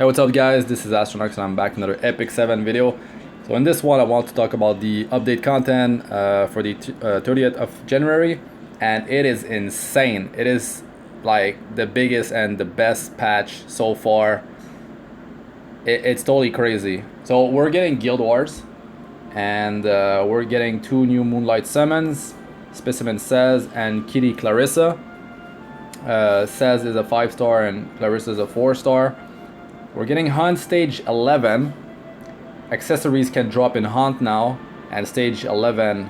Hey, what's up guys, this is Astranox and I'm back with another Epic 7 video. So in this one I want to talk about the update content for the 30th of January, and it is insane. It is like the biggest and the best patch so far. It's totally crazy. So we're getting Guild Wars, and we're getting 2 new Moonlight summons, Specimen Says and Kitty Clarissa. Says is a 5-star and Clarissa is a 4-star. We're getting Hunt stage 11. Accessories can drop in Hunt now, and stage 11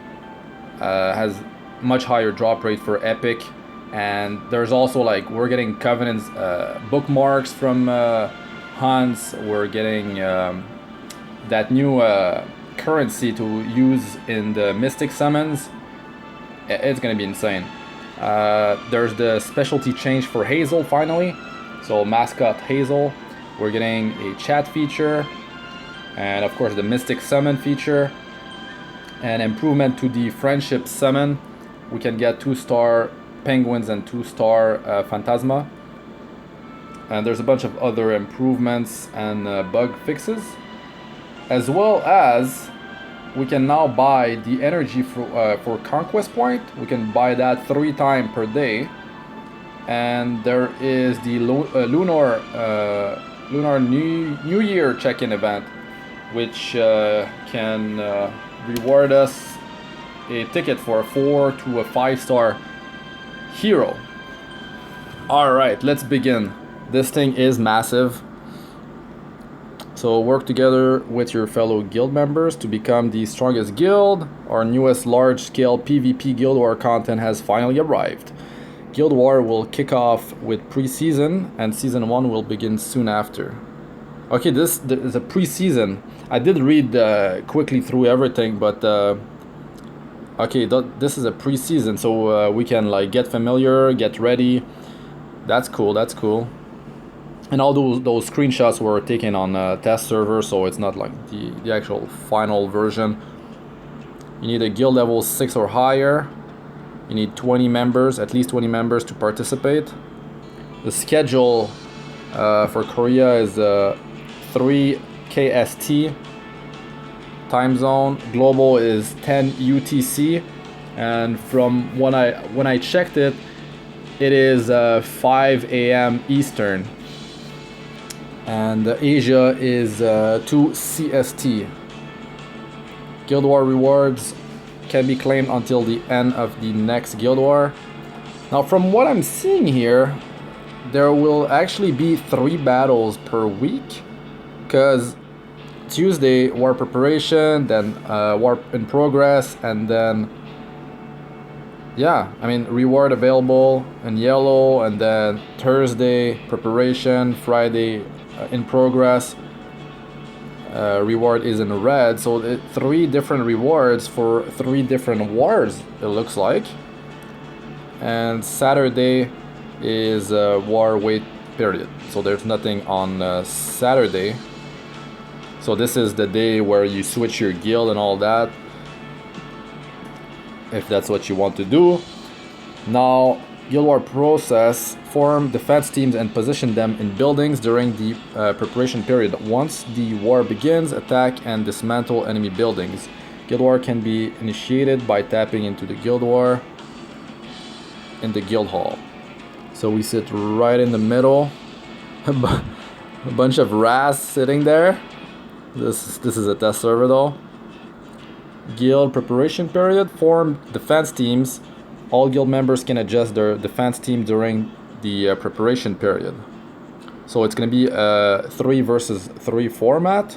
has much higher drop rate for Epic. And there's also like we're getting Covenant's bookmarks from Hunts. We're getting that new currency to use in the Mystic summons. It's gonna be insane. There's the specialty change for Hazel finally. So mascot Hazel. We're getting a chat feature, and of course the Mystic Summon feature, and improvement to the Friendship Summon. We can get 2-star Penguins and 2-star Phantasma. And there's a bunch of other improvements and bug fixes, as well as we can now buy the energy for Conquest Point. We can buy that 3 times per day. And there is the Lunar New Year check-in event, which can reward us a ticket for a 4 to a 5-star hero. Alright, let's begin. This thing is massive. So work together with your fellow guild members to become the strongest guild. Our newest large-scale PvP Guild War content has finally arrived. Guild War will kick off with pre-season, and Season 1 will begin soon after. Okay, this is a pre-season. I did read quickly through everything, but okay, this is a pre-season, so we can like get familiar, get ready. That's cool, that's cool. And all those screenshots were taken on test server, so it's not like the actual final version. You need a guild level 6 or higher. You need 20 members, at least 20 members to participate. The schedule for Korea is 3 KST time zone. Global is 10 UTC, and from when I checked it, it is 5 AM Eastern. And Asia is 2 CST. Guild War rewards can be claimed until the end of the next Guild War. Now from what I'm seeing here, there will actually be 3 battles per week, because Tuesday war preparation, then war in progress, and then yeah, I mean reward available in yellow, and then Thursday preparation, Friday in progress. Reward is in red, so 3 different rewards for 3 different wars, it looks like. And Saturday is war wait period, so there's nothing on Saturday. So this is the day where you switch your guild and all that, if that's what you want to do. Now, Guild War process: form defense teams and position them in buildings during the preparation period. Once the war begins, attack and dismantle enemy buildings. Guild War can be initiated by tapping into the Guild War in the Guild Hall. So we sit right in the middle. A bunch of RAS sitting there. This is a test server though. Guild preparation period: form defense teams. All guild members can adjust their defense team during the preparation period. So it's going to be a 3 versus 3 format.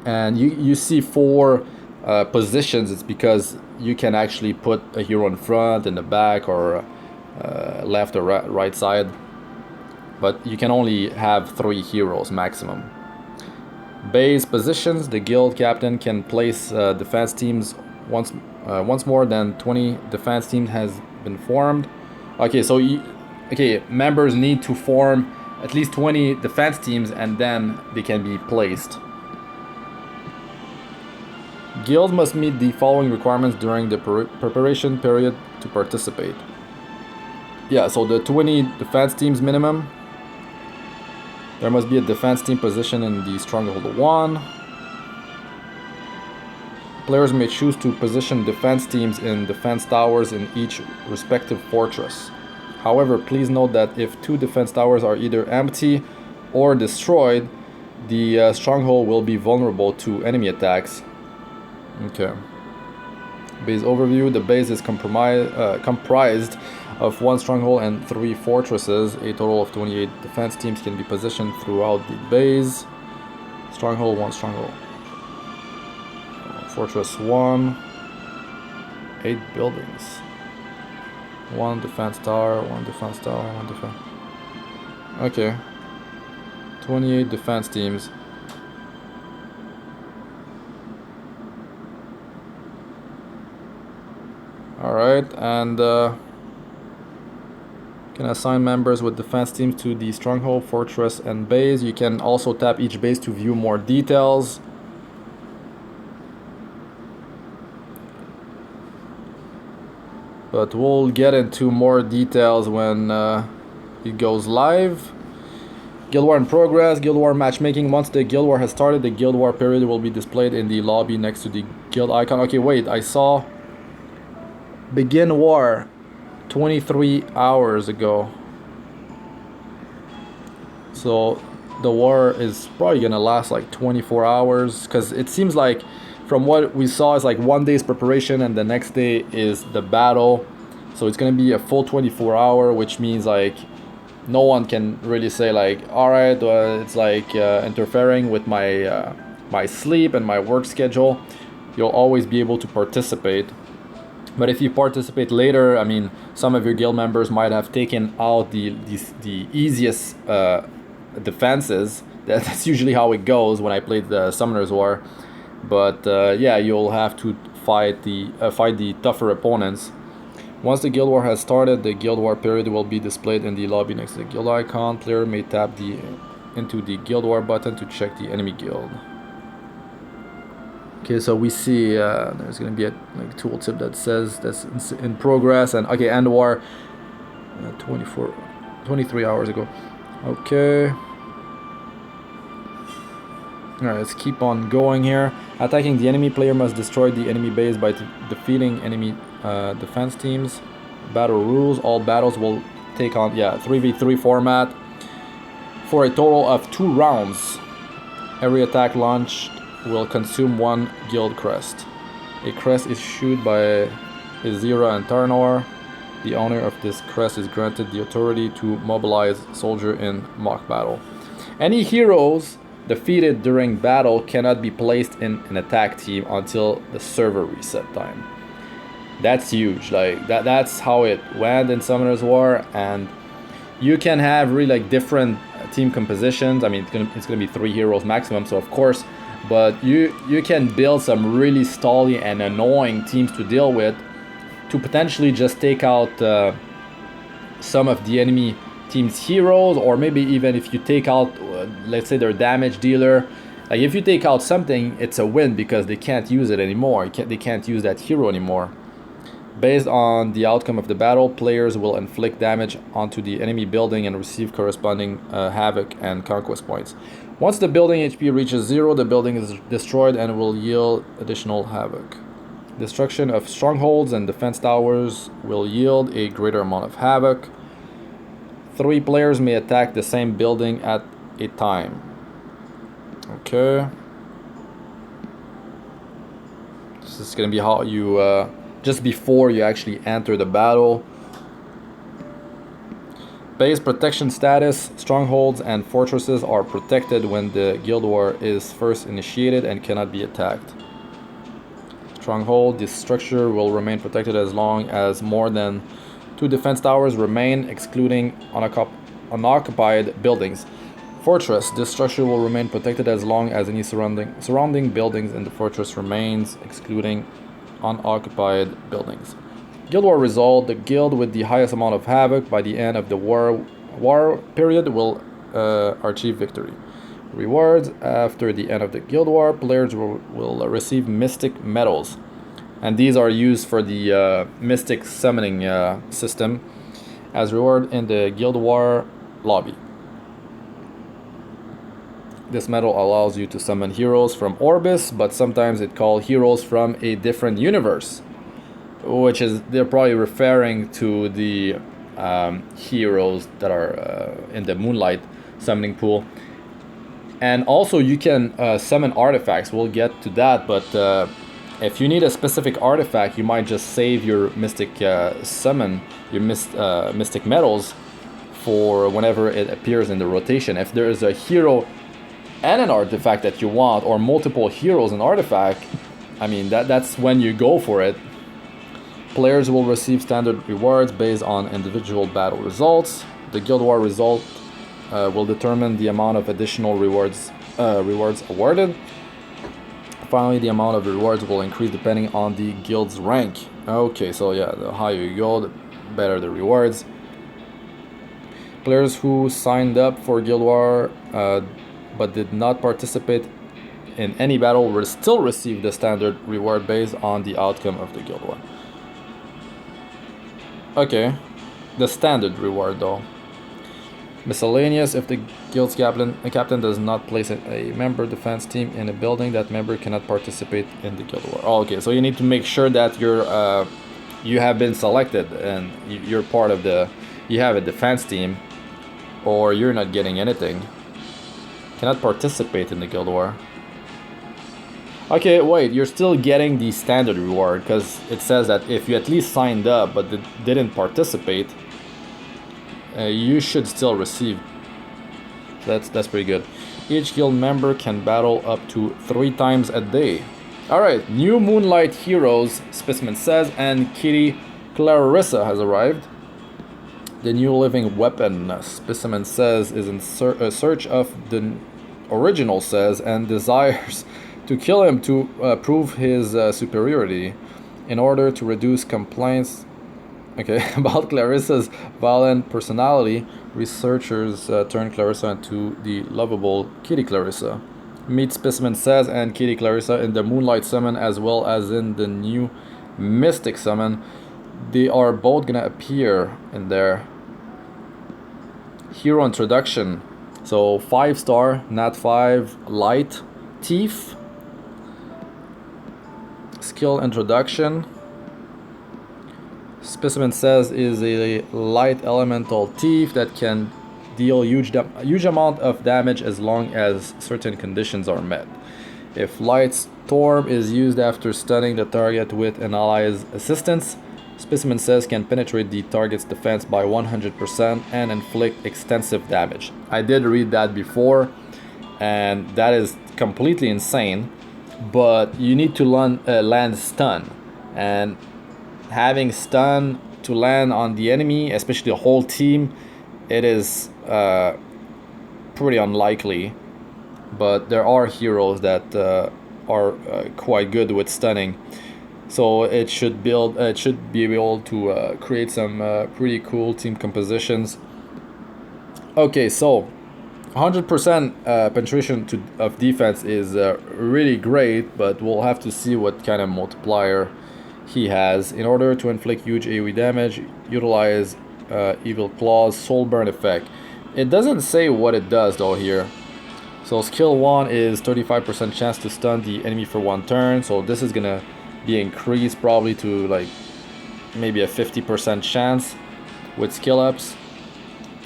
And you see 4 positions. It's because you can actually put a hero in front, in the back, or left or right side. But you can only have 3 heroes maximum. Base positions: the guild captain can place defense teams once more than 20 defense teams has been formed. Okay, so members need to form at least 20 defense teams, and then they can be placed. Guild must meet the following requirements during the preparation period to participate. Yeah, so the 20 defense teams minimum. There must be a defense team positioned in the Stronghold 1. Players may choose to position defense teams in defense towers in each respective fortress. However, please note that if 2 defense towers are either empty or destroyed, the stronghold will be vulnerable to enemy attacks. Okay. Base overview. The base is comprised of 1 stronghold and 3 fortresses. A total of 28 defense teams can be positioned throughout the base. Stronghold 1 stronghold. Fortress 1. 8 buildings. 1 defense tower, 1 defense tower, 1 defense. Okay. 28 defense teams. Alright, and can assign members with defense teams to the stronghold, fortress, and base. You can also tap each base to view more details. But we'll get into more details when it goes live. Guild War in progress, Guild War matchmaking. Once the Guild War has started, the Guild War period will be displayed in the lobby next to the guild icon. Okay, wait, I saw begin war 23 hours ago. So the war is probably gonna last like 24 hours, because it seems like from what we saw is like 1 day's preparation and the next day is the battle. So it's gonna be a full 24 hour, which means like no one can really say like, all right, it's like interfering with my my sleep and my work schedule. You'll always be able to participate. But if you participate later, I mean, some of your guild members might have taken out the easiest defenses. That's usually how it goes when I played the Summoner's War. But yeah, you'll have to fight the tougher opponents. Once the Guild War has started, the Guild War period will be displayed in the lobby next to the guild icon. Player may tap into the Guild War button to check the enemy guild. Okay, so we see there's going to be a like tooltip that says that's in progress, and okay, end war 23 hours ago. Okay. Alright, let's keep on going here. Attacking the enemy, player must destroy the enemy base by defeating enemy defense teams. Battle rules, all battles will take on 3v3 format for a total of 2 rounds. Every attack launched will consume 1 guild crest. A crest is issued by Azira and Tarnor. The owner of this crest is granted the authority to mobilize soldier in mock battle. Any heroes defeated during battle cannot be placed in an attack team until the server reset time. That's huge. Like that's how it went in Summoner's War, and you can have really like different team compositions. I mean, it's gonna be 3 heroes maximum, so of course, but you can build some really stally and annoying teams to deal with, to potentially just take out some of the enemy team's heroes, or maybe even if you take out let's say their damage dealer. Like if you take out something, it's a win because they can't use it anymore. They can't use that hero anymore. Based on the outcome of the battle, players will inflict damage onto the enemy building and receive corresponding havoc and conquest points. Once the building HP reaches 0, the building is destroyed and will yield additional havoc. Destruction of strongholds and defense towers will yield a greater amount of havoc. 3 players may attack the same building at a time. Okay. This is going to be how you just before you actually enter the battle. Base protection status. Strongholds and fortresses are protected when the Guild War is first initiated and cannot be attacked. Stronghold. This structure will remain protected as long as more than 2 defense towers remain, excluding unoccupied buildings. Fortress. This structure will remain protected as long as any surrounding buildings in the fortress remains, excluding unoccupied buildings. Guild War result. The guild with the highest amount of havoc by the end of the war period will achieve victory. Rewards. After the end of the Guild War, players will receive mystic medals, and these are used for the mystic summoning system as reward in the Guild War lobby. This medal allows you to summon heroes from Orbis, but sometimes it called heroes from a different universe, which is, they're probably referring to the heroes that are in the Moonlight summoning pool. And also you can summon artifacts. We'll get to that, but if you need a specific artifact, you might just save your mystic summon, your mystic medals, for whenever it appears in the rotation. If there is a hero and an artifact that you want, or multiple heroes and artifact, I mean, that's when you go for it. Players will receive standard rewards based on individual battle results. The Guild War result will determine the amount of additional rewards awarded. Finally, the amount of rewards will increase depending on the guild's rank. Okay, so yeah, the higher you go, the better the rewards. Players who signed up for Guild War but did not participate in any battle will still receive the standard reward based on the outcome of the Guild War. Okay, the standard reward though. Miscellaneous: if the guild's captain does not place a member defense team in a building, that member cannot participate in the Guild War. Oh, okay, so you need to make sure that you have been selected and you're part of you have a defense team, or you're not getting anything. Cannot participate in the Guild War. Okay, wait, you're still getting the standard reward, because it says that if you at least signed up but didn't participate, you should still receive. That's pretty good. Each guild member can battle up to 3 times a day. Alright, new Moonlight heroes, Specimen says, and Kitty Clarissa has arrived. The new living weapon, Specimen says, is in search of the original says, and desires to kill him to prove his superiority in order to reduce complaints. Okay, about Clarissa's violent personality, researchers turn Clarissa into the lovable Kitty Clarissa. Meet Specimen says and Kitty Clarissa in the Moonlight summon as well as in the new Mystic summon. They are both gonna appear in there. Hero introduction. So 5-star, Nat 5, Light, Thief. Skill introduction. Specimen says is a light elemental thief that can deal huge amount of damage as long as certain conditions are met. If Light Storm is used after stunning the target with an ally's assistance, Specimen says can penetrate the target's defense by 100% and inflict extensive damage. I did read that before, and that is completely insane, but you need to land stun, and having stun to land on the enemy, especially the whole team, it is pretty unlikely. But there are heroes that are quite good with stunning, so it should be able to create some pretty cool team compositions. Okay, so 100% penetration of defense is really great, but we'll have to see what kind of multiplier he has. In order to inflict huge AoE damage, utilize Evil Claw's Soul Burn effect. It doesn't say what it does though here. So skill 1 is 35% chance to stun the enemy for 1 turn, so this is gonna be increased probably to like maybe a 50% chance with skill ups.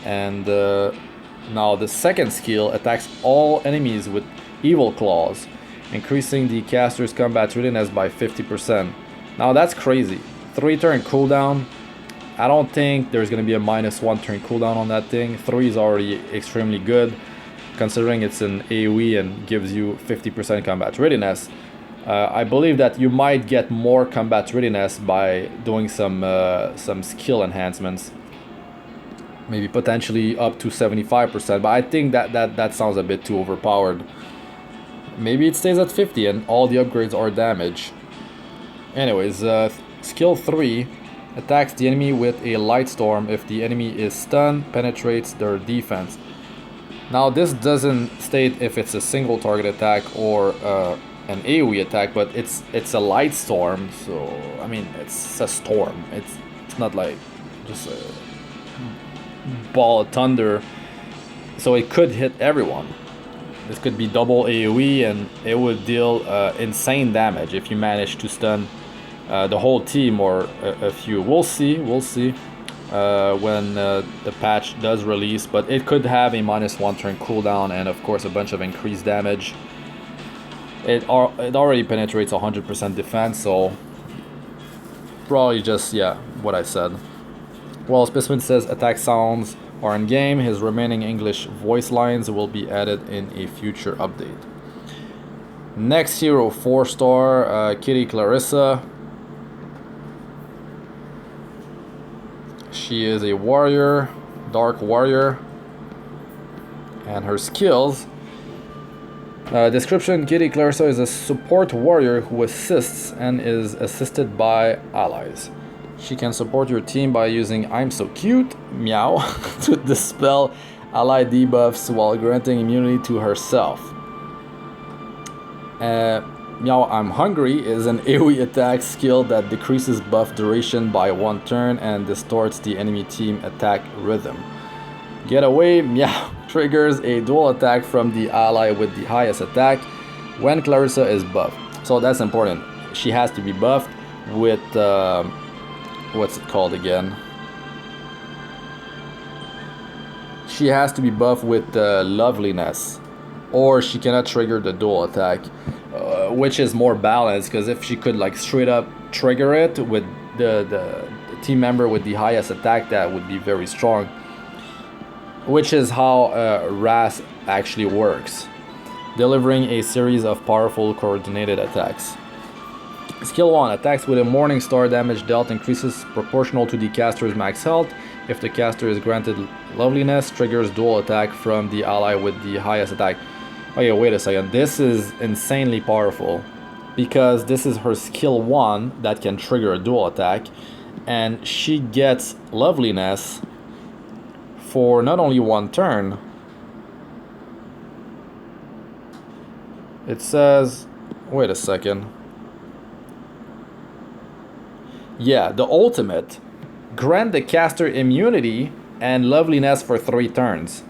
And now the second skill attacks all enemies with Evil Claws, increasing the caster's combat readiness by 50%. Now that's crazy. 3 turn cooldown. I don't think there's going to be a -1 turn cooldown on that thing. 3 is already extremely good, considering it's an AoE and gives you 50% combat readiness. I believe that you might get more combat readiness by doing some skill enhancements. Maybe potentially up to 75%, but I think that sounds a bit too overpowered. Maybe it stays at 50 and all the upgrades are damage. Anyways, skill 3 attacks the enemy with a light storm if the enemy is stunned, penetrates their defense. Now this doesn't state if it's a single target attack or an AoE attack, but it's a light storm, so I mean it's a storm. It's not like just a ball of thunder, so it could hit everyone. This could be double AoE, and it would deal insane damage if you manage to stun the whole team or a few. We'll see when the patch does release, but it could have a -1 turn cooldown and of course a bunch of increased damage. It already penetrates 100% defense, so probably just, yeah, what I said. Well, Specimen says attack sounds are in game. His remaining English voice lines will be added in a future update. Next hero, 4-star, Kitty Clarissa. She is a warrior, dark warrior, and her skills. Description: Kitty Clarissa is a support warrior who assists and is assisted by allies. She can support your team by using I'm so cute, meow, to dispel ally debuffs while granting immunity to herself. Meow I'm hungry is an AoE attack skill that decreases buff duration by 1 turn and distorts the enemy team attack rhythm. Get away, meow triggers a dual attack from the ally with the highest attack when Clarissa is buffed. So that's important. She has to be buffed with what's it called again? She has to be buffed with loveliness, or she cannot trigger the dual attack, which is more balanced, because if she could like straight up trigger it with the team member with the highest attack, that would be very strong, which is how RAS actually works, delivering a series of powerful coordinated attacks. Skill 1. Attacks with a Morning Star damage dealt increases proportional to the caster's max health. If the caster is granted loveliness, triggers dual attack from the ally with the highest attack. Okay, wait a second. This is insanely powerful, because this is her skill 1 that can trigger a dual attack, and she gets loveliness for not only 1 turn. It says, wait a second. Yeah, the ultimate. Grant the caster immunity and loveliness for 3 turns.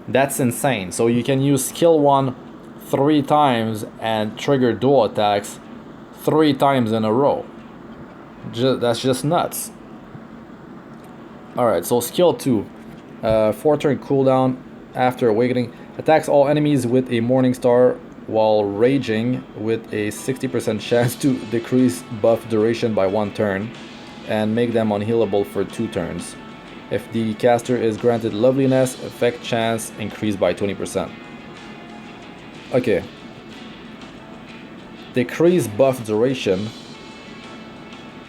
That's insane. So you can use skill 1 3 times and trigger dual attacks 3 times in a row. That's just nuts. Alright, so skill 2. 4 turn cooldown after awakening. Attacks all enemies with a Morning Star while raging with a 60% chance to decrease buff duration by 1 turn and make them unhealable for 2 turns. If the caster is granted loveliness, effect chance increased by 20%. Okay. Decrease buff duration.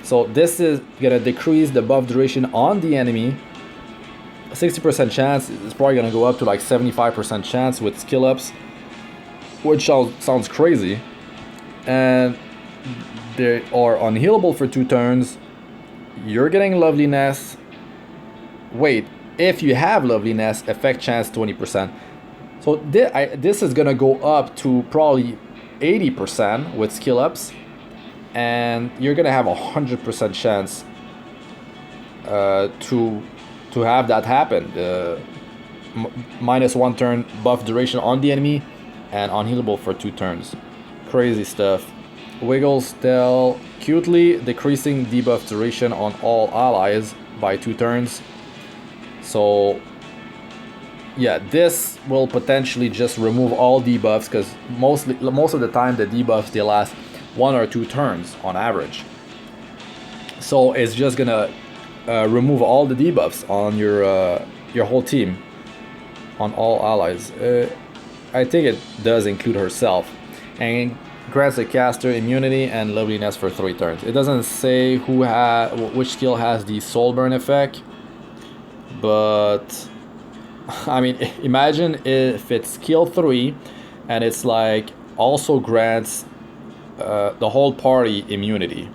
So this is gonna decrease the buff duration on the enemy. 60% chance is probably gonna go up to like 75% chance with skill ups, which sounds crazy. And they are unhealable for 2 turns. You're getting loveliness. Wait, if you have loveliness, effect chance 20%. So this is gonna go up to probably 80% with skill ups, and you're gonna have 100% chance to have that happen. -1 turn buff duration on the enemy and unhealable for 2 turns. Crazy stuff. Wiggles tell cutely, decreasing debuff duration on all allies by 2 turns. So yeah, this will potentially just remove all debuffs, because most of the time the debuffs, they last 1 or 2 turns on average. So it's just gonna remove all the debuffs on your whole team, on all allies. I think it does include herself, and grants the caster immunity and loveliness for 3 turns. It doesn't say which skill has the soul burn effect, but I mean, imagine if it's skill 3 and it's like also grants the whole party immunity.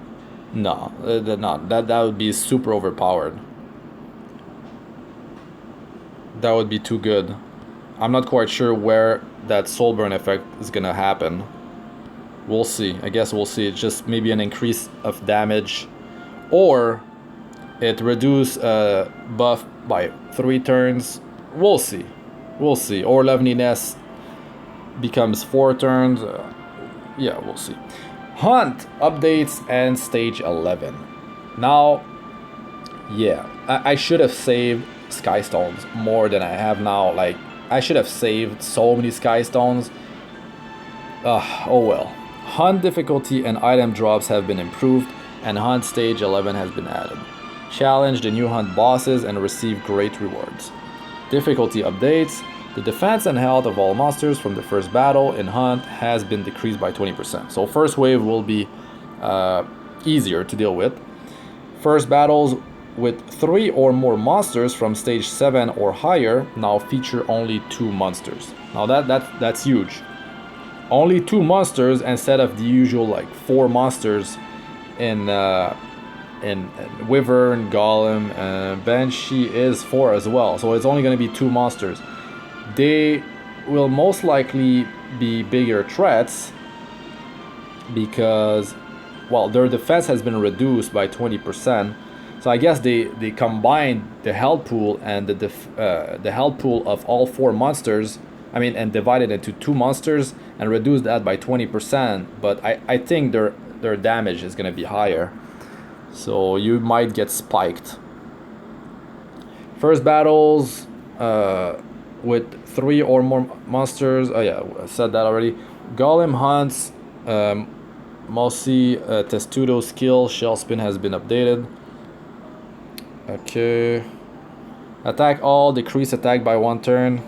No, that would be super overpowered. That would be too good. I'm not quite sure where that soul burn effect is gonna happen. We'll see. I guess we'll see. It's just maybe an increase of damage, or it reduce buff by 3 turns. We'll see. We'll see. Or loveliness becomes 4 turns. Yeah, we'll see. Hunt updates and stage 11. Now, yeah, I should have saved Sky Stones more than I have now. Like, I should have saved so many Sky Stones. Oh well. Hunt difficulty and item drops have been improved, and Hunt stage 11 has been added. Challenge the new Hunt bosses and receive great rewards. Difficulty updates. The defense and health of all monsters from the first battle in Hunt has been decreased by 20%. So first wave will be easier to deal with. First battles with 3 or more monsters from stage 7 or higher now feature only 2 monsters. Now that's huge. Only 2 monsters instead of the usual like 4 monsters in Wyvern, Golem, and Banshee is 4 as well. So it's only going to be 2 monsters. They will most likely be bigger threats because, well, their defense has been reduced by 20%. So I guess they combined the health pool and the health pool of all 4 monsters. I mean, and divided into 2 monsters and reduced that by 20%. But I think their damage is going to be higher. So you might get spiked. First battles with 3 or more monsters. Oh yeah, I said that already. Golem hunts. Mostly Testudo skill shell spin has been updated. Okay. Attack all, decrease attack by 1 turn.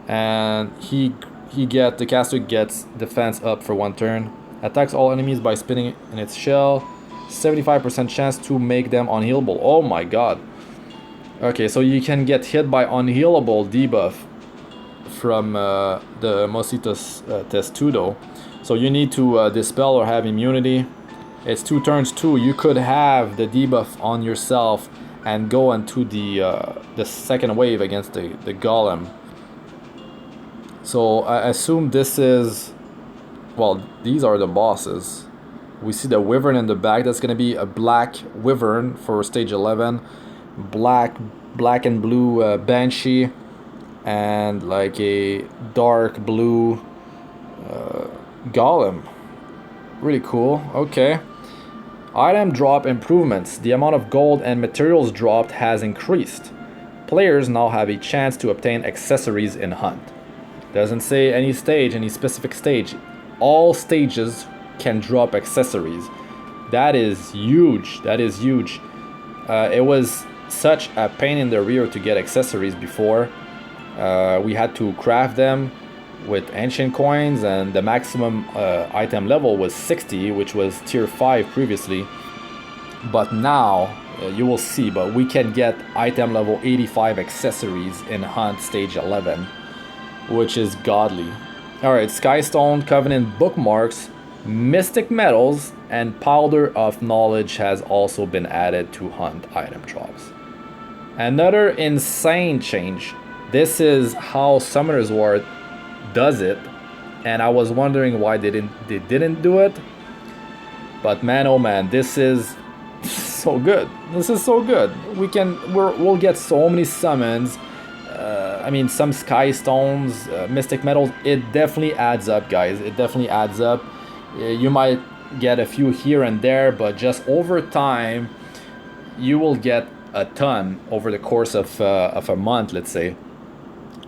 And the caster gets defense up for 1 turn. Attacks all enemies by spinning in its shell. 75% chance to make them unhealable. Oh my god. Okay, so you can get hit by unhealable debuff from the Mositos Testudo. So you need to dispel or have immunity. It's 2 turns too. You could have the debuff on yourself and go into the second wave against the golem. So I assume this is, well, these are the bosses. We see the Wyvern in the back. That's going to be a black Wyvern for stage 11. Black and blue Banshee. And like a dark blue Golem. Really cool. Okay. Item drop improvements. The amount of gold and materials dropped has increased. Players now have a chance to obtain accessories in Hunt. Doesn't say any stage, any specific stage. All stages can drop accessories. That is huge. That is huge. It was such a pain in the rear to get accessories before. We had to craft them with ancient coins, and the maximum item level was 60, which was tier 5 previously. But now, you will see, but we can get item level 85 accessories in Hunt stage 11, which is godly. Alright, Skystone, Covenant bookmarks, Mystic Metals, and Powder of Knowledge has also been added to Hunt item drops. Another insane change. This is how Summoner's War does it, and I was wondering why they didn't do it. But man, oh man, this is so good. This is so good. We'll get so many summons. I mean, some Sky Stones, Mystic Metals. It definitely adds up, guys. It definitely adds up. You might get a few here and there, but just over time, you will get a ton over the course of a month, let's say.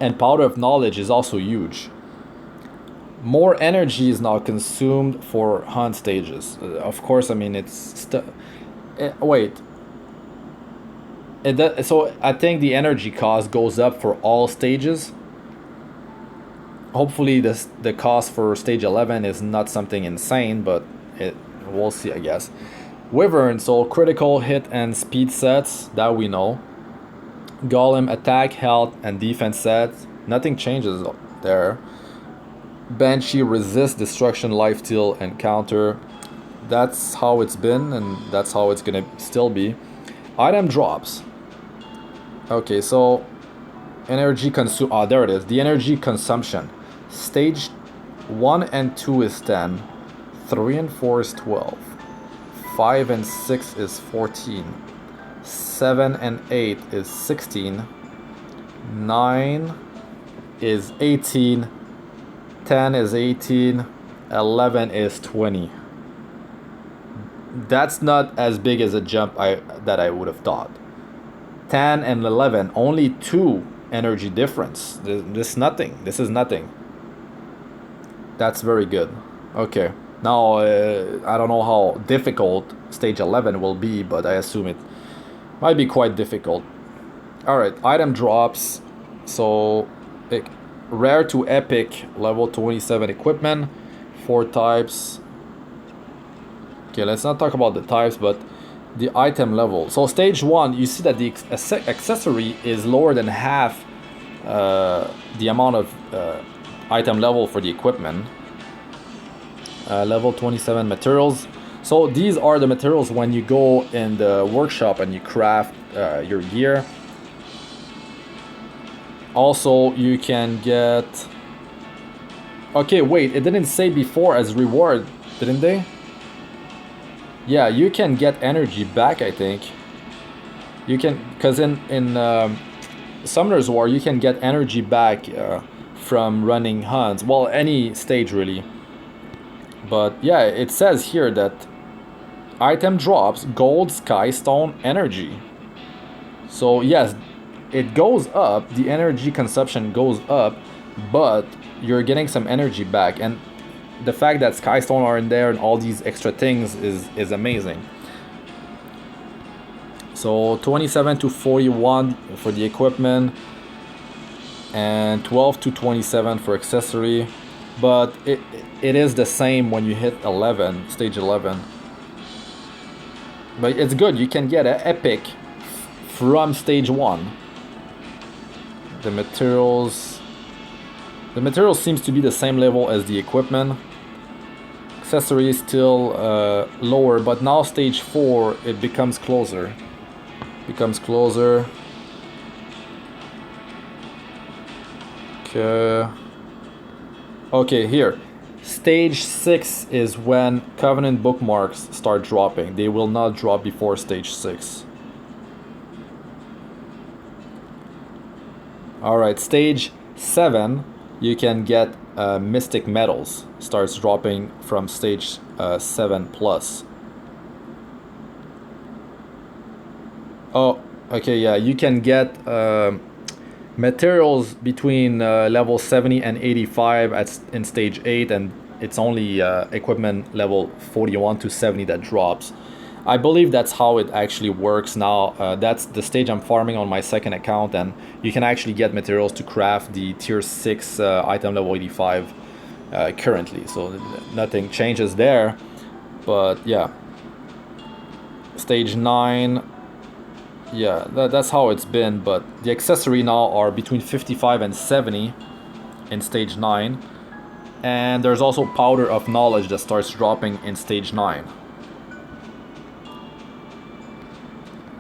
And Powder of Knowledge is also huge. More energy is now consumed for Hunt stages. Of course, I mean, it's... wait. So I think the energy cost goes up for all stages. Hopefully the cost for stage 11 is not something insane, but we'll see, I guess. Wyvern, so critical hit and speed sets, that we know. Golem attack, health, and defense sets. Nothing changes there. Banshee resist destruction, life steal, and counter. That's how it's been, and that's how it's gonna still be. Item drops. Okay, so energy consume. Oh, there it is. The energy consumption. Stage 1 and 2 is 10. 3 and 4 is 12. 5 and 6 is 14. 7 and 8 is 16. 9 is 18. 10 is 18, 11 is 20. That's not as big as a jump that I would have thought. 10 and 11, only 2 energy difference. This is nothing. This is nothing. That's very good. Okay. Now, I don't know how difficult stage 11 will be, but I assume it might be quite difficult. Alright, item drops. So, rare to epic, level 27 equipment. 4 types. Okay, let's not talk about the types, but the item level. So stage 1, you see that the accessory is lower than half the amount of item level for the equipment. Level 27 materials. So these are the materials when you go in the workshop and you craft your gear. Also, you can get... Okay, wait, it didn't say before as reward, didn't they? Yeah, you can get energy back, I think. You can, because in Summoner's War, you can get energy back from running hunts. Well, any stage, really. But yeah, it says here that item drops, gold, sky, stone, energy. So yes, it goes up, the energy consumption goes up, but you're getting some energy back. And the fact that sky stone are in there and all these extra things is amazing. So 27 to 41 for the equipment and 12 to 27 for accessory, but it is the same when you hit 11, stage 11. But it's good, you can get an epic from stage 1. The materials seems to be the same level as the equipment. Accessory is still lower, but now stage 4 it becomes closer. Okay, here. Stage 6 is when Covenant bookmarks start dropping. They will not drop before stage 6. Alright, stage 7, you can get Mystic Metals. Starts dropping from stage 7 plus. Oh, okay, yeah, you can get materials between level 70 and 85 in stage 8, and it's only equipment level 41 to 70 that drops. I believe that's how it actually works now. That's the stage I'm farming on my second account, and you can actually get materials to craft the tier 6 item level 85 currently, so nothing changes there. But yeah, stage 9, yeah, that's how it's been. But the accessory now are between 55 and 70 in stage 9, and there's also powder of knowledge that starts dropping in stage 9.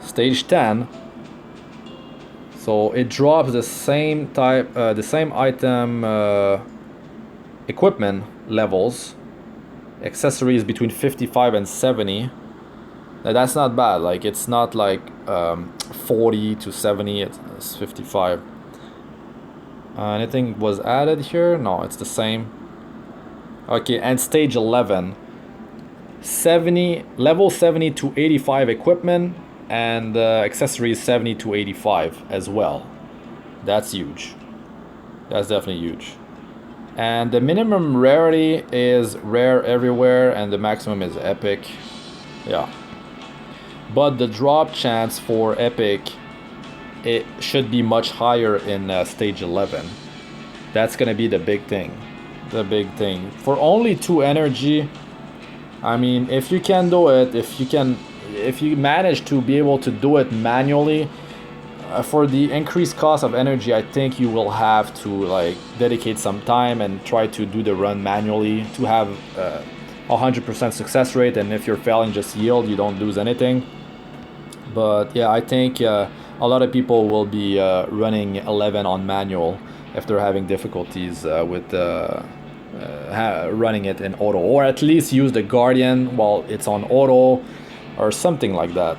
Stage 10, so it drops the same type, the same item equipment levels. Accessories between 55 and 70. Now, that's not bad. Like, it's not like 40 to 70. It's 55. Anything was added here? No, it's the same. Okay, and stage 11, 70 level 70 to 85 equipment, and accessories 70 to 85 as well. That's huge. That's definitely huge. And the minimum rarity is rare everywhere, and the maximum is epic. Yeah. But the drop chance for epic, it should be much higher in stage 11. That's gonna be the big thing. The big thing. For only 2 energy, I mean, if you can do it, if you manage to be able to do it manually, for the increased cost of energy, I think you will have to like dedicate some time and try to do the run manually to have 100% success rate, and if you're failing, just yield, you don't lose anything. But yeah, I think a lot of people will be running 11 on manual if they're having difficulties with running it in auto, or at least use the Guardian while it's on auto or something like that.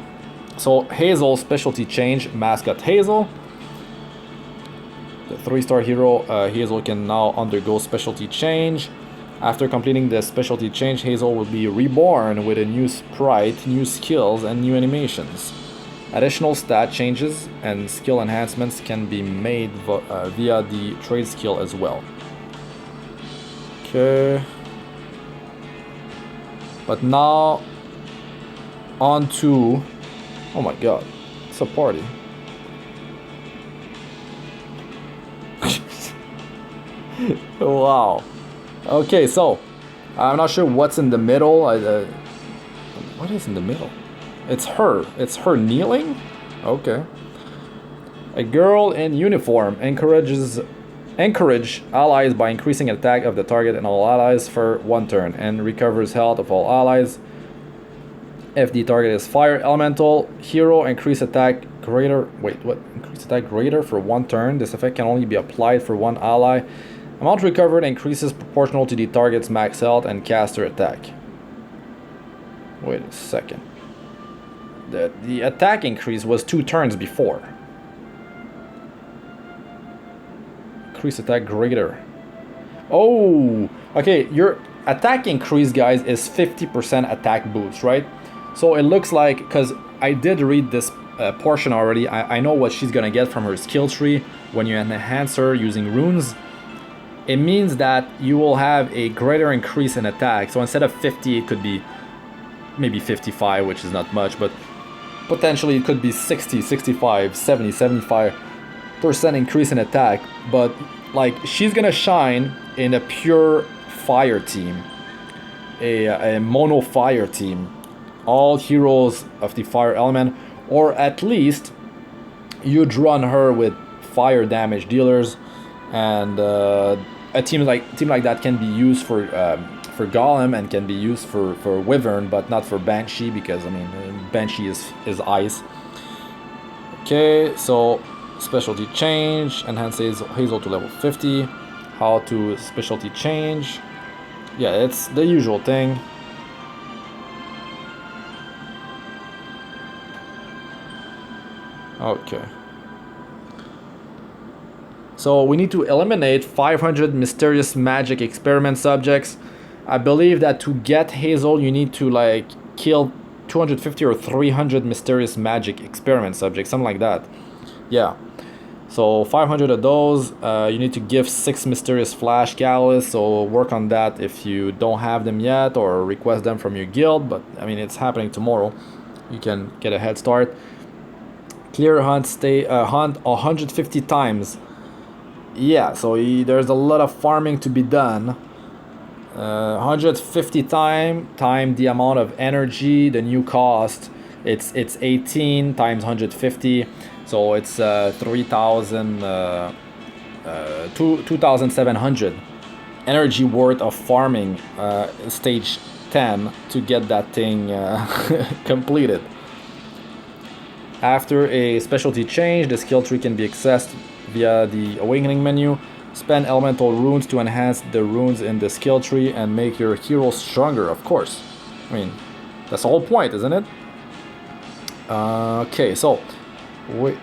So Hazel Specialty Change, mascot Hazel. The 3-star hero, Hazel, can now undergo specialty change. After completing the specialty change, Hazel will be reborn with a new sprite, new skills, and new animations. Additional stat changes and skill enhancements can be made via the trade skill as well. Okay. But now, on to... Oh my god, it's a party. Wow. Okay, so I'm not sure what's in the middle. What is in the middle? It's her. It's her kneeling? Okay. A girl in uniform encourage allies by increasing attack of the target and all allies for 1 turn, and recovers health of all allies. If the target is fire elemental hero, increase attack greater. Wait, what? Increase attack greater for 1 turn. This effect can only be applied for 1 ally. Amount recovered increases proportional to the target's max health and caster attack. Wait a second. The attack increase was 2 turns before. Increase attack greater. Oh, okay. Your attack increase, guys, is 50% attack boost, right? So it looks like, because I did read this portion already, I know what she's gonna get from her skill tree when you enhance her using runes. It means that you will have a greater increase in attack. So instead of 50, it could be maybe 55, which is not much, but potentially it could be 60, 65, 70, 75% increase in attack. But like, she's gonna shine in a pure fire team, a mono fire team, all heroes of the fire element, or at least you'd run her with fire damage dealers, and a team like that can be used for Golem and can be used for Wyvern, but not for Banshee, because I mean Banshee is ice. Okay, so specialty change, enhance Hazel to level 50. How to specialty change? Yeah, it's the usual thing. Okay. So we need to eliminate 500 mysterious magic experiment subjects. I believe that to get Hazel, you need to like kill 250 or 300 mysterious magic experiment subjects, something like that. Yeah. So 500 of those. You need to give 6 mysterious flash catalysts. So work on that if you don't have them yet, or request them from your guild. But I mean, it's happening tomorrow. You can get a head start. Clear hunt, hunt 150 times. Yeah, so there's a lot of farming to be done. 150 time the amount of energy, the new cost. It's 18 times 150, so it's 2,700 energy worth of farming, stage 10, to get that thing completed. After a specialty change, the skill tree can be accessed via the awakening menu. Spend elemental runes to enhance the runes in the skill tree and make your hero stronger, of course. I mean, that's the whole point, isn't it? Okay, so wait.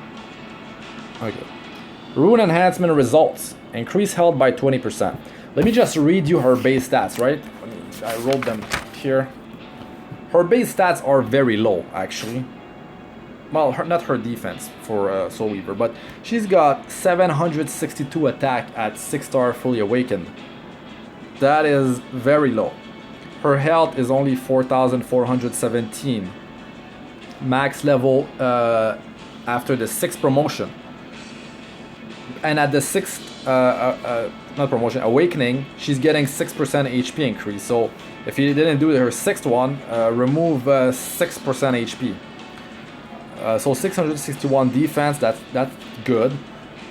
Okay. Rune enhancement results. Increase health by 20%. Let me just read you her base stats, right? I wrote them here. Her base stats are very low, actually. Well, not her defense for Soul Weaver, but she's got 762 attack at 6-star fully awakened. That is very low. Her health is only 4,417. Max level after the 6th promotion. And at the 6th, not promotion, awakening, she's getting 6% HP increase. So if you didn't do her 6th one, remove 6% HP. So 661 defense, that's good.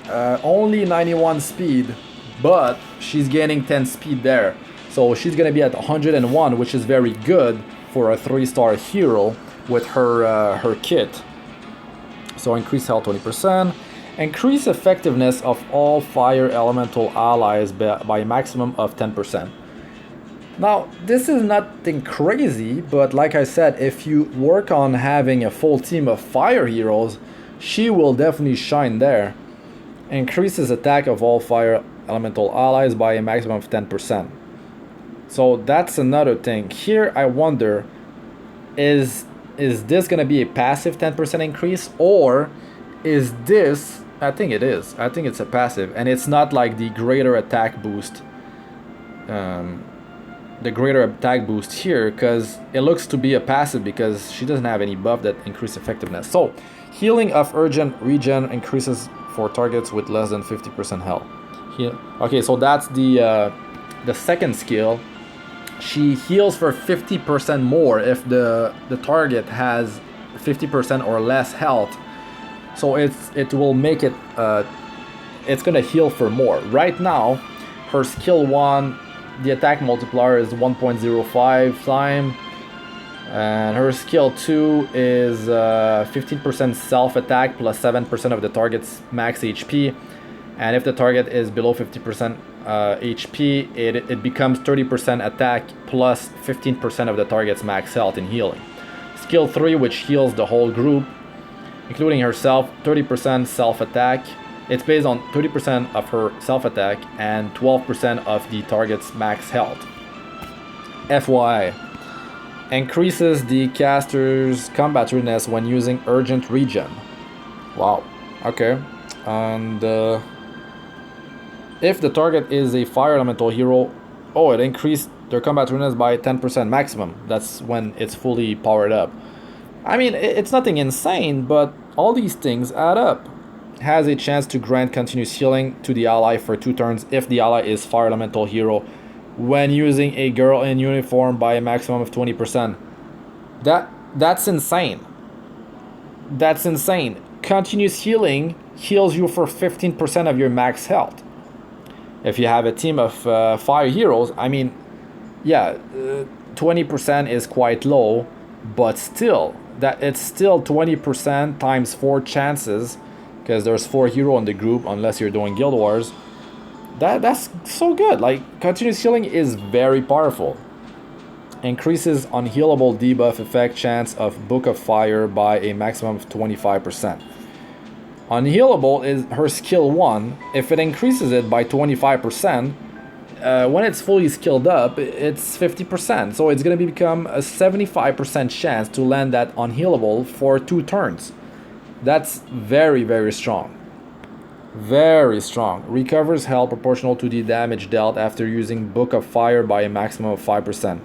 Only 91 speed, but she's gaining 10 speed there. So she's gonna be at 101, which is very good for a 3-star hero with her kit. So increase health 20%. Increase effectiveness of all fire elemental allies by a maximum of 10%. Now, this is nothing crazy, but like I said, if you work on having a full team of fire heroes, she will definitely shine there. increases attack of all fire elemental allies by a maximum of 10%. So that's another thing. Here I wonder, is this gonna be a passive 10% increase, or is this, I think it is. I think it's a passive, and it's not like the greater attack boost. The greater attack boost here, because it looks to be a passive because she doesn't have any buff that increase effectiveness. So healing of urgent regen increases for targets with less than 50% health. Okay, so that's the second skill. She heals for 50% more if the target has 50% or less health. So it will make it, it's gonna heal for more. Right now, her skill 1, the attack multiplier is 1.05 time, and her skill 2 is 15% self attack plus 7% of the target's max HP, and if the target is below 50% HP, it becomes 30% attack plus 15% of the target's max health in healing. Skill 3, which heals the whole group, including herself, 30% self attack. It's based on 30% of her self-attack and 12% of the target's max health. FYI, increases the caster's combat readiness when using urgent regen. Wow, okay. And if the target is a fire elemental hero, oh, it increased their combat readiness by 10% maximum. That's when it's fully powered up. I mean, it's nothing insane, but all these things add up. Has a chance to grant continuous healing to the ally for 2 turns if the ally is fire elemental hero when using a girl in uniform by a maximum of 20%. That's insane. That's insane. Continuous healing heals you for 15% of your max health. If you have a team of 5 heroes, I mean, yeah, 20% is quite low, but still, that it's still 20% times 4 chances, because there's 4 hero in the group unless you're doing Guild Wars. That's so good. Like, continuous healing is very powerful. Increases unhealable debuff effect chance of Book of Fire by a maximum of 25%. Unhealable is her skill 1. If it increases it by 25%, when it's fully skilled up, it's 50%. So it's going to become a 75% chance to land that unhealable for 2 turns. That's very, very strong. Very strong. Recovers health proportional to the damage dealt after using Book of Fire by a maximum of 5%.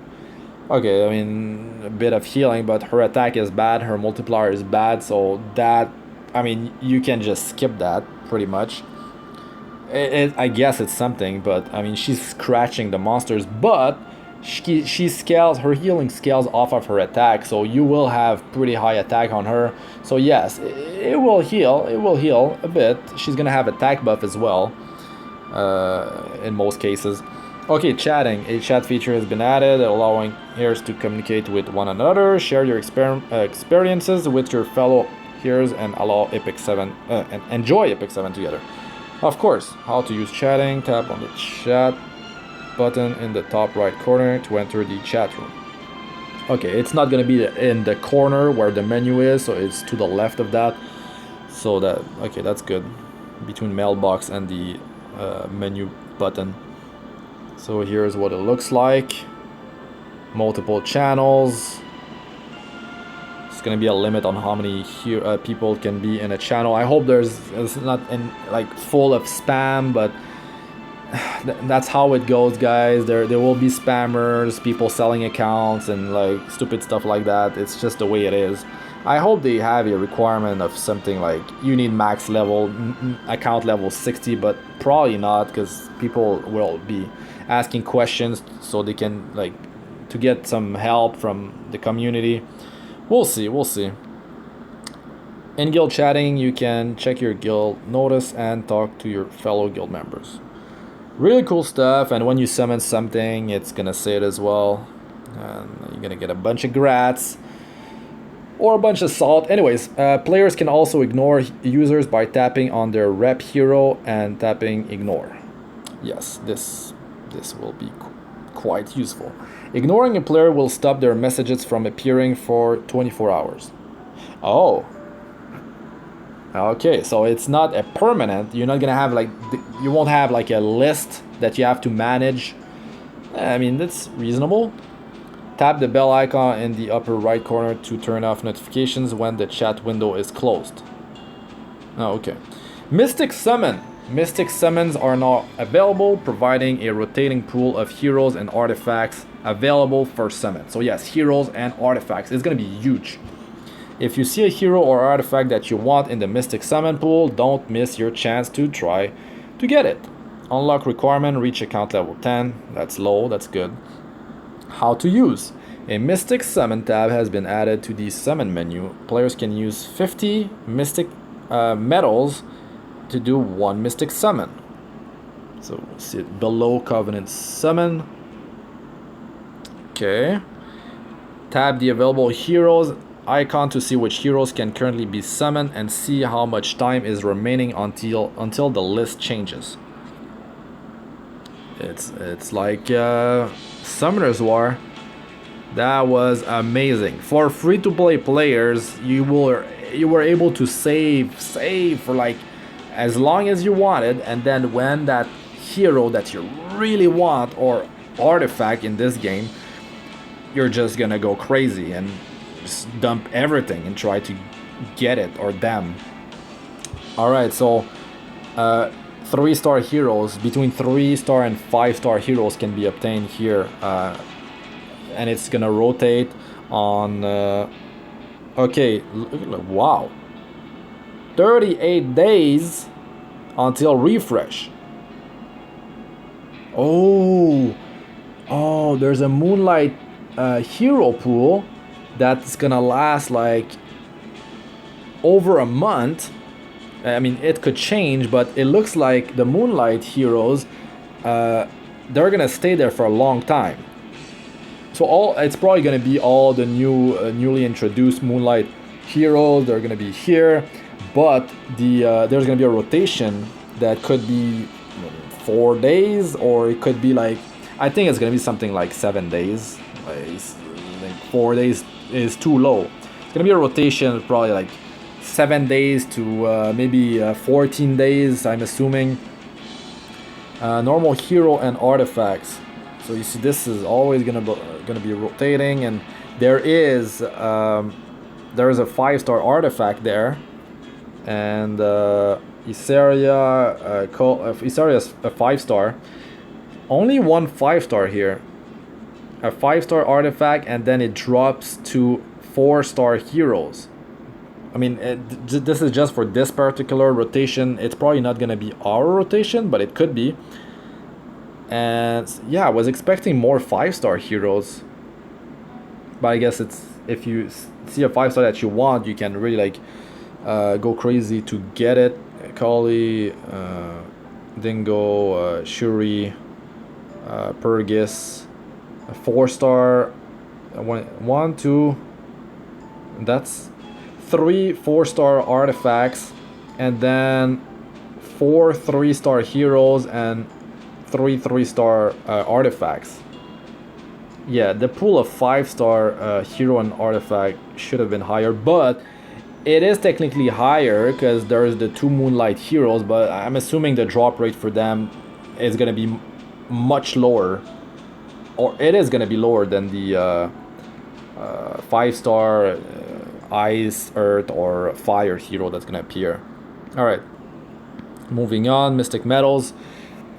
Okay, I mean, a bit of healing, but her attack is bad, her multiplier is bad, so that, I mean, you can just skip that, pretty much. I guess it's something, but, I mean, she's scratching the monsters, but she scales, her healing scales off of her attack, so you will have pretty high attack on her. So yes, it will heal a bit. She's gonna have attack buff as well, in most cases. Okay, chatting. A chat feature has been added, allowing heroes to communicate with one another, share your experiences with your fellow heroes, and allow Epic 7 and enjoy Epic 7 together. Of course, how to use chatting. Tap on the chat button in the top right corner to enter the chat room. Okay, it's not gonna be in the corner where the menu is, so it's to the left of that. So that, okay, that's good. Between mailbox and the menu button. So here's what it looks like. Multiple channels. It's gonna be a limit on how many people can be in a channel. I hope it's not in like full of spam, but that's how it goes, guys. There will be spammers, people selling accounts and like stupid stuff like that. It's just the way it is. I hope they have a requirement of something like you need max level, account level 60, but probably not, because people will be asking questions so they can like to get some help from the community. We'll see. In guild chatting, you can check your guild notice and talk to your fellow guild members. Really cool stuff, and when you summon something, it's gonna say it as well. And you're gonna get a bunch of grats or a bunch of salt. Anyways, players can also ignore users by tapping on their rep hero and tapping ignore. Yes, this will be quite useful. Ignoring a player will stop their messages from appearing for 24 hours. Oh. Okay, so it's not a permanent. You're not gonna have like you won't have like a list that you have to manage. I mean, that's reasonable. Tap the bell icon in the upper right corner to turn off notifications when the chat window is closed. Oh, okay. Mystic Summon. Mystic Summons are now available, providing a rotating pool of heroes and artifacts available for summon. So yes, heroes and artifacts. It's gonna be huge. If you see a hero or artifact that you want in the Mystic Summon pool, don't miss your chance to try to get it. Unlock requirement, reach account level 10. That's low, that's good. How to use. A Mystic Summon tab has been added to the Summon menu. Players can use 50 Mystic medals to do one Mystic Summon. So see it below Covenant Summon. Okay. Tab the available heroes icon to see which heroes can currently be summoned and see how much time is remaining until the list changes. It's like Summoner's War. That was amazing. For free-to-play players, you were able to save for like as long as you wanted, and then when that hero that you really want or artifact in this game, you're just gonna go crazy and just dump everything and try to get it or them. Alright, so 3-star heroes, between 3-star and 5-star heroes can be obtained here, and it's gonna rotate on okay, wow, 38 days until refresh. Oh, there's a Moonlight hero pool that's gonna last like over a month. I mean, it could change, but it looks like the Moonlight heroes, they're gonna stay there for a long time. So it's probably gonna be all the newly introduced Moonlight heroes. They're gonna be here, but there's gonna be a rotation that could be 4 days, or it could be like, I think it's gonna be something like 7 days. Like 4 days is too low. It's gonna be a rotation, probably like 7 days to maybe 14 days, I'm assuming. Normal hero and artifacts. So you see, this is always gonna be rotating, and there is a 5-star artifact there, and Isaria is a 5-star. Only one 5-star here. A 5-star artifact, and then it drops to 4-star heroes. I mean, this is just for this particular rotation. It's probably not gonna be our rotation, but it could be. And yeah, I was expecting more 5-star heroes, but I guess it's, if you see a 5-star that you want, you can really like go crazy to get it. Kali, Dingo, Shuri, Purgis, a 4-star, one, two. That's 3 4-star artifacts, and then 4 3-star heroes and 3 3-star artifacts. Yeah, the pool of 5-star hero and artifact should have been higher, but it is technically higher because there's the 2 Moonlight heroes, but I'm assuming the drop rate for them is going to be much lower, or it is going to be lower than the 5-star Ice, Earth, or Fire hero that's going to appear. Alright, moving on. Mystic Medals.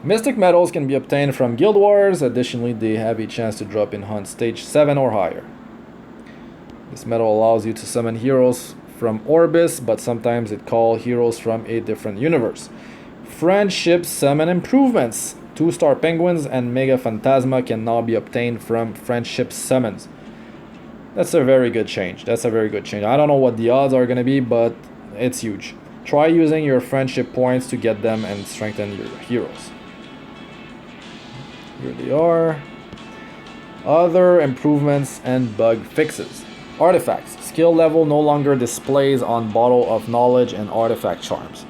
Mystic Medals can be obtained from Guild Wars. Additionally, they have a chance to drop in Hunt Stage 7 or higher. This medal allows you to summon heroes from Orbis, but sometimes it calls heroes from a different universe. Friendship Summon Improvements. 2-star Penguins and Mega Phantasma can now be obtained from Friendship Summons. That's a very good change. I don't know what the odds are going to be, but it's huge. Try using your friendship points to get them and strengthen your heroes. Here they are. Other improvements and bug fixes. Artifacts. Skill level no longer displays on Bottle of Knowledge and Artifact Charms.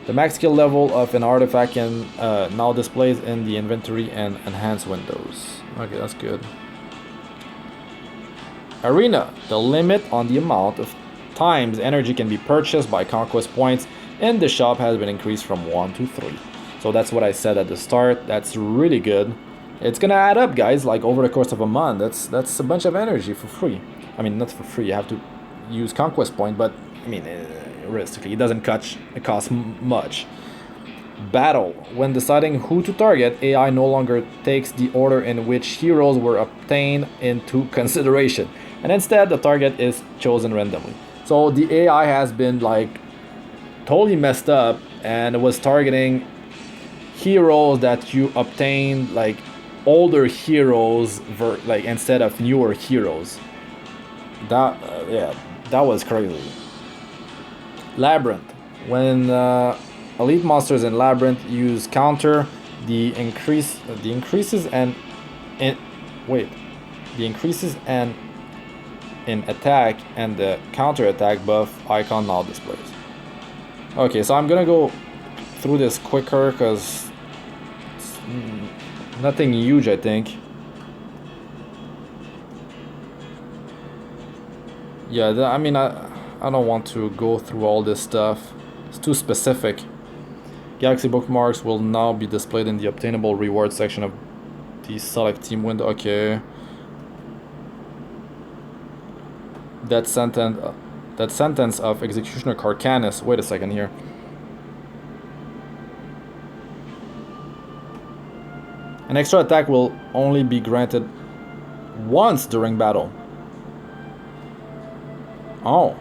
The max skill level of an artifact can now displays in the inventory and enhance windows. Okay, that's good. Arena. The limit on the amount of times energy can be purchased by conquest points in the shop has been increased from 1 to 3. So that's what I said at the start. That's really good. It's gonna add up, guys, like over the course of a month. That's a bunch of energy for free. I mean, not for free, you have to use conquest point, but I mean, realistically, it doesn't cost much. Battle. When deciding who to target, AI no longer takes the order in which heroes were obtained into consideration, and instead the target is chosen randomly. So the AI has been like totally messed up and was targeting heroes that you obtained, like older heroes like instead of newer heroes. That yeah, that was crazy. Labyrinth. When elite monsters in Labyrinth use counter, the increases in attack and the counter attack buff icon now displays. Okay, so I'm gonna go through this quicker because it's nothing huge, I think. Yeah, I mean, I don't want to go through all this stuff. It's too specific. Galaxy bookmarks will now be displayed in the obtainable reward section of the select team window. Okay. That sentence of Executioner Carcanus. Wait a second here. An extra attack will only be granted once during battle. Oh.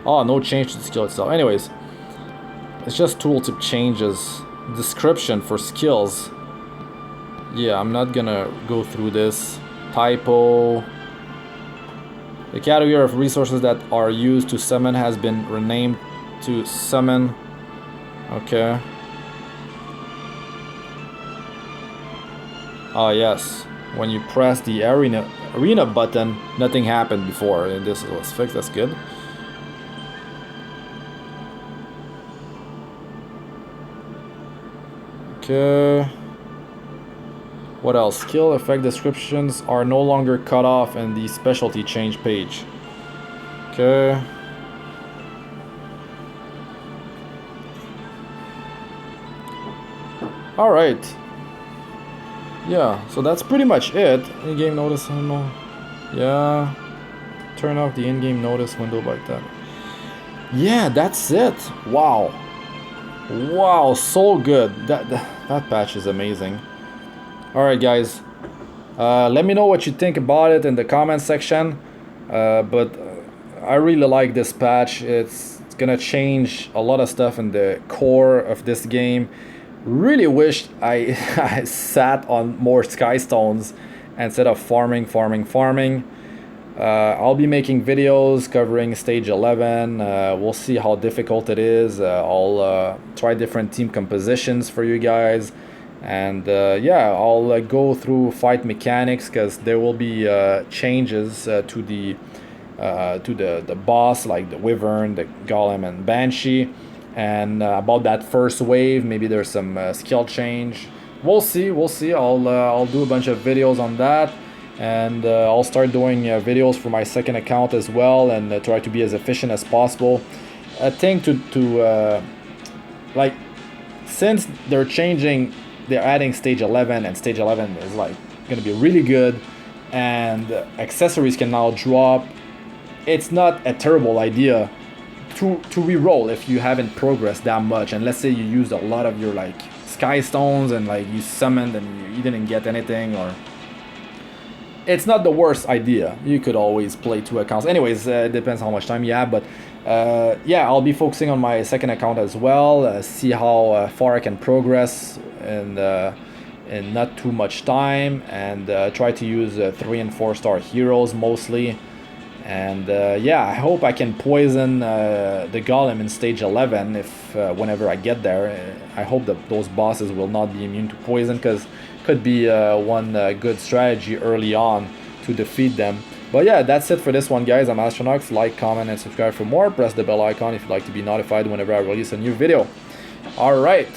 Oh, no change to the skill itself. Anyways, it's just tooltip changes. Description for skills. Yeah, I'm not gonna go through this. Typo. The category of resources that are used to summon has been renamed to summon. Okay. Oh yes. When you press the arena button, nothing happened before. And this was fixed. That's good. Okay. What else? Skill effect descriptions are no longer cut off in the specialty change page. Okay. Alright. Yeah, so that's pretty much it. In-game notice, I don't know. Yeah. Turn off the in-game notice window like that. Yeah, that's it. Wow. Wow, so good. That patch is amazing. Alright guys, let me know what you think about it in the comment section, but I really like this patch. It's gonna change a lot of stuff in the core of this game. Really wish I sat on more sky stones instead of farming. I'll be making videos covering stage 11. We'll see how difficult it is. I'll try different team compositions for you guys. And yeah, I'll go through fight mechanics because there will be changes to the boss, like the Wyvern, the Golem, and Banshee. And about that first wave, maybe there's some skill change. We'll see. I'll do a bunch of videos on that, and I'll start doing videos for my second account as well, and try to be as efficient as possible. I think to like, since they're adding stage 11, and stage 11 is like gonna be really good, and accessories can now drop. It's not a terrible idea to re-roll if you haven't progressed that much, and let's say you used a lot of your like sky stones and like you summoned and you didn't get anything, or it's not the worst idea. You could always play 2 accounts. Anyways, it depends how much time you have, but yeah, I'll be focusing on my second account as well, see how far I can progress in not too much time, and try to use 3 and 4 star heroes mostly. And yeah, I hope I can poison the Golem in stage 11 if whenever I get there. I hope that those bosses will not be immune to poison, because it could be one good strategy early on to defeat them. But yeah, that's it for this one, guys. I'm Astranox. Like, comment, and subscribe for more. Press the bell icon if you'd like to be notified whenever I release a new video. Alright,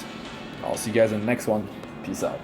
I'll see you guys in the next one. Peace out.